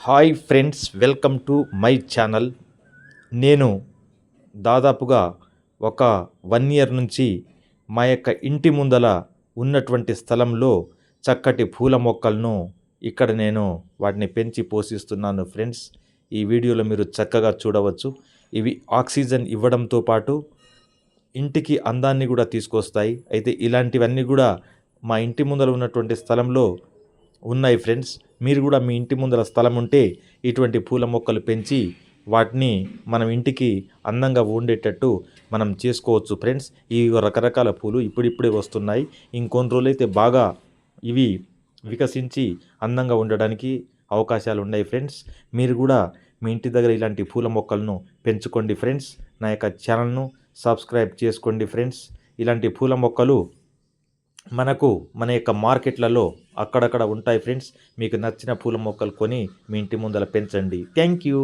Hi friends, welcome to my channel. నేను దాదాపుగా ఒక 1 ఇయర్ నుంచి మా యొక్క ఇంటి ముందల ఉన్నటువంటి స్థలంలో చక్కటి పూల మొక్కలను ఇక్కడ నేను వాటిని పెంచి పోషిస్తున్నాను ఫ్రెండ్స్. ఈ వీడియోలో మీరు చక్కగా చూడవచ్చు. ఇవి ఆక్సిజన్ ఇవ్వడంతో పాటు ఇంటికి అందాన్ని కూడా తీసుకొస్తాయి. అయితే ఇలాంటివన్నీ కూడా మా ఇంటి ముందర ఉన్నటువంటి స్థలంలో ఉన్నాయి ఫ్రెండ్స్. మీరు కూడా మీ ఇంటి ముందర స్థలం ఉంటే ఇటువంటి పూల మొక్కలు పెంచి వాటిని మనం ఇంటికి అందంగా ఉండేటట్టు మనం చేసుకోవచ్చు ఫ్రెండ్స్. ఈ రకరకాల పూలు ఇప్పుడిప్పుడే వస్తున్నాయి. ఇంకొన్ని రోజులైతే బాగా ఇవి వికసించి అందంగా ఉండడానికి అవకాశాలు ఉన్నాయి ఫ్రెండ్స్. మీరు కూడా మీ ఇంటి దగ్గర ఇలాంటి పూల మొక్కలను పెంచుకోండి ఫ్రెండ్స్. నా యొక్క ఛానల్ను సబ్స్క్రైబ్ చేసుకోండి ఫ్రెండ్స్. ఇలాంటి పూల మొక్కలు మనకు మన యొక్క మార్కెట్లలో అక్కడక్కడ ఉంటాయి ఫ్రెండ్స్. మీకు నచ్చిన పూల మొక్కలు కొని మీ ఇంటి ముందర పెంచండి. Thank you.